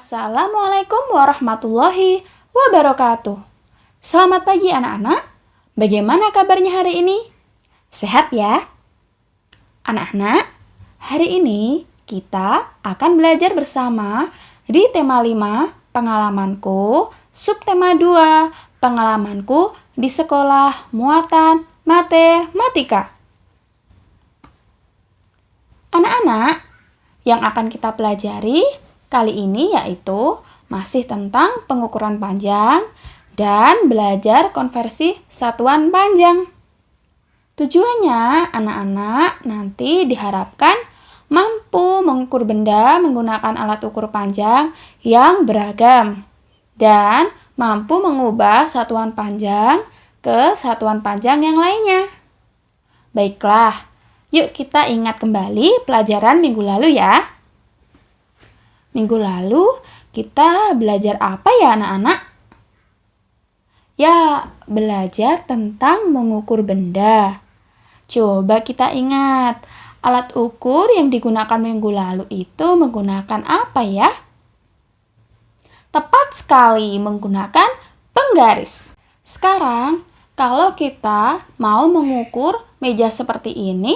Assalamualaikum warahmatullahi wabarakatuh. Selamat pagi anak-anak. Bagaimana kabarnya hari ini? Sehat ya? Anak-anak, hari ini kita akan belajar bersama di tema 5, pengalamanku, subtema 2, pengalamanku di sekolah muatan matematika. Anak-anak, yang akan kita pelajari kali ini yaitu masih tentang pengukuran panjang dan belajar konversi satuan panjang. Tujuannya anak-anak nanti diharapkan mampu mengukur benda menggunakan alat ukur panjang yang beragam dan mampu mengubah satuan panjang ke satuan panjang yang lainnya. Baiklah, yuk kita ingat kembali pelajaran minggu lalu ya. Minggu lalu kita belajar apa ya anak-anak? Ya, belajar tentang mengukur benda. Coba kita ingat, alat ukur yang digunakan minggu lalu itu menggunakan apa ya? Tepat sekali, menggunakan penggaris. Sekarang, kalau kita mau mengukur meja seperti ini,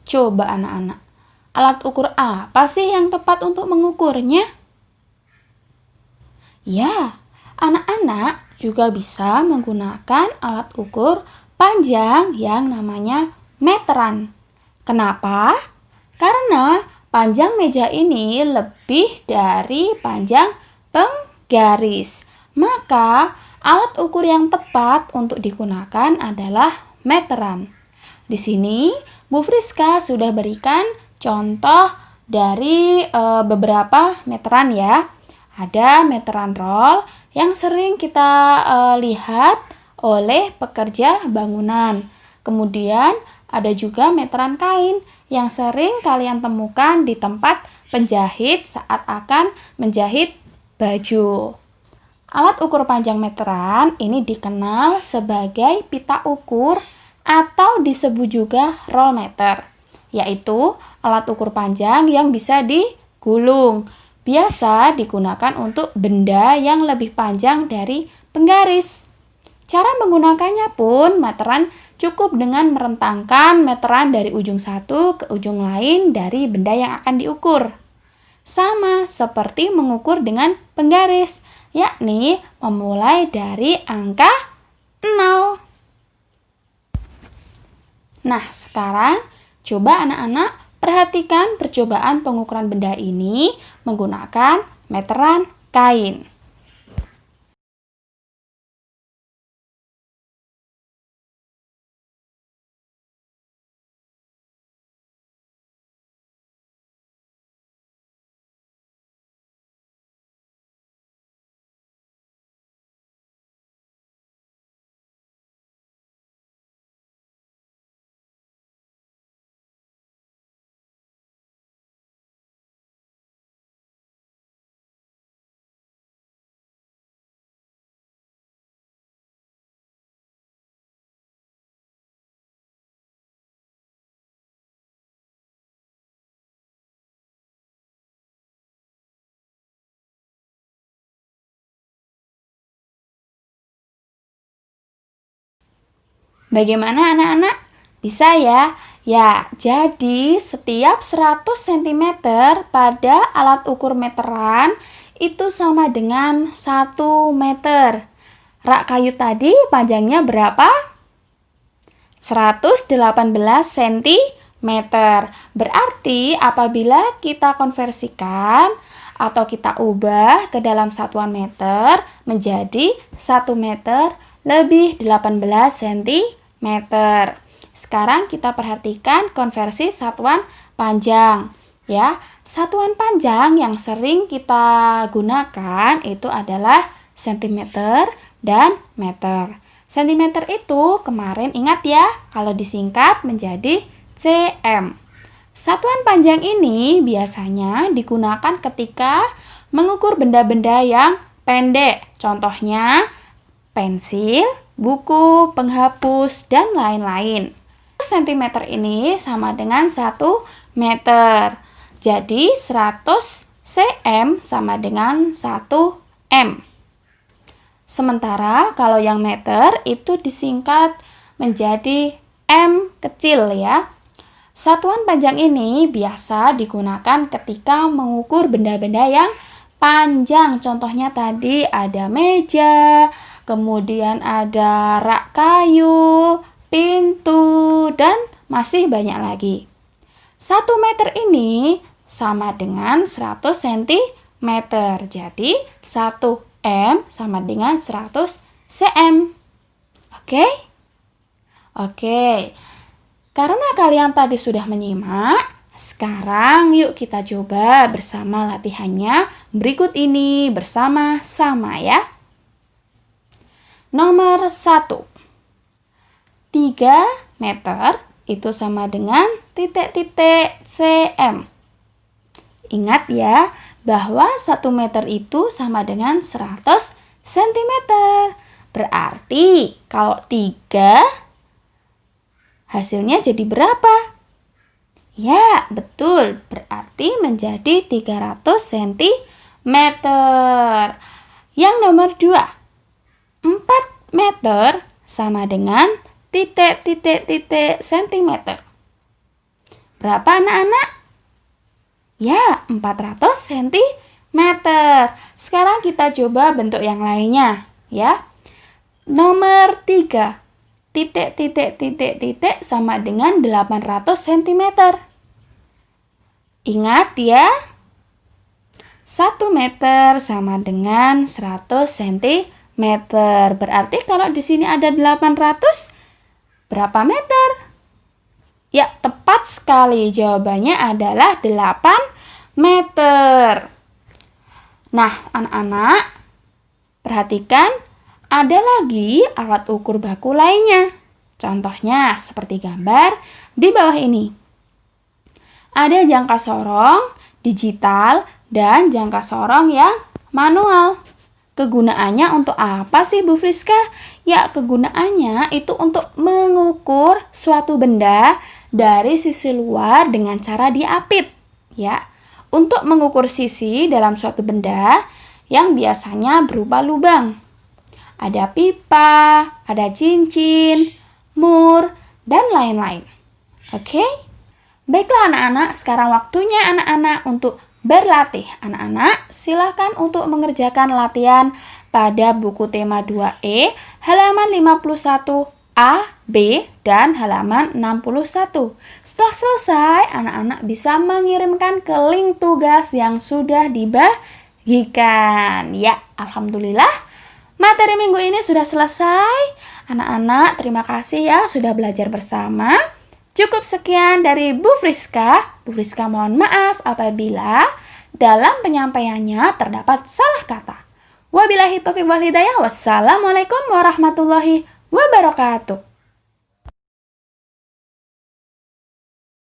coba anak-anak, alat ukur apa sih yang tepat untuk mengukurnya? Ya, anak-anak juga bisa menggunakan alat ukur panjang yang namanya meteran. Kenapa? Karena panjang meja ini lebih dari panjang penggaris. Maka, alat ukur yang tepat untuk digunakan adalah meteran. Di sini, Bu Friska sudah berikan contoh dari beberapa meteran ya. Ada meteran roll yang sering kita lihat oleh pekerja bangunan. Kemudian ada juga meteran kain yang sering kalian temukan di tempat penjahit saat akan menjahit baju. Alat ukur panjang meteran ini dikenal sebagai pita ukur atau disebut juga roll meter, yaitu alat ukur panjang yang bisa digulung. Biasa digunakan untuk benda yang lebih panjang dari penggaris. Cara menggunakannya pun meteran cukup dengan merentangkan meteran dari ujung satu ke ujung lain dari benda yang akan diukur. Sama seperti mengukur dengan penggaris, yakni memulai dari angka 0. Nah, sekarang coba anak-anak perhatikan percobaan pengukuran benda ini menggunakan meteran kain. Bagaimana anak-anak? Bisa ya? Ya, jadi setiap 100 cm pada alat ukur meteran itu sama dengan 1 meter. Rak kayu tadi panjangnya berapa? 118 cm. Berarti apabila kita konversikan atau kita ubah ke dalam satuan meter menjadi 1 meter lebih 18 cm. Sekarang kita perhatikan konversi satuan panjang. Ya, satuan panjang yang sering kita gunakan itu adalah sentimeter dan meter. Sentimeter itu kemarin ingat ya, kalau disingkat menjadi cm. Satuan panjang ini biasanya digunakan ketika mengukur benda-benda yang pendek. Contohnya pensil, buku, penghapus, dan lain-lain. Sentimeter ini sama dengan 1 meter. Jadi 100 cm sama dengan 1 m. Sementara kalau yang meter itu disingkat menjadi m kecil ya. Satuan panjang ini biasa digunakan ketika mengukur benda-benda yang panjang. Contohnya tadi ada meja, kemudian ada rak kayu, pintu, dan masih banyak lagi. 1 meter ini sama dengan 100 cm. Jadi 1 M sama dengan 100 cm. Oke? Oke. Karena kalian tadi sudah menyimak, sekarang yuk kita coba bersama latihannya berikut ini bersama-sama ya. Nomor 1. 3 meter itu sama dengan titik-titik cm. Ingat ya, bahwa 1 meter itu sama dengan 100 cm. Berarti kalau 3 hasilnya jadi berapa? Ya, betul. Berarti menjadi 300 cm. Yang nomor 2. 4 meter sama dengan titik-titik cm. Berapa anak-anak? Ya, 400 cm. Sekarang kita coba bentuk yang lainnya, ya. Nomor 3. Titik sama dengan 800 cm. Ingat ya. 1 meter sama dengan 100 cm. Berarti kalau di sini ada 800, berapa meter? Ya, tepat sekali. Jawabannya adalah 8 meter. Nah, anak-anak, perhatikan ada lagi alat ukur baku lainnya. Contohnya seperti gambar di bawah ini. Ada jangka sorong digital dan jangka sorong yang manual. Kegunaannya untuk apa sih Bu Friska? Ya, kegunaannya itu untuk mengukur suatu benda dari sisi luar dengan cara diapit, ya. Untuk mengukur sisi dalam suatu benda yang biasanya berupa lubang. Ada pipa, ada cincin, mur, dan lain-lain. Oke? Baiklah anak-anak, sekarang waktunya anak-anak untuk berlatih. Anak-anak, silakan untuk mengerjakan latihan pada buku tema 2E, halaman 51A, B, dan halaman 61. Setelah selesai, anak-anak bisa mengirimkan ke link tugas yang sudah dibagikan. Ya, alhamdulillah, materi minggu ini sudah selesai. Anak-anak, terima kasih ya sudah belajar bersama. Cukup sekian dari Bu Friska. Bu Friska mohon maaf apabila dalam penyampaiannya terdapat salah kata. Wabillahi taufiq wal hidayah. Wassalamualaikum warahmatullahi wabarakatuh.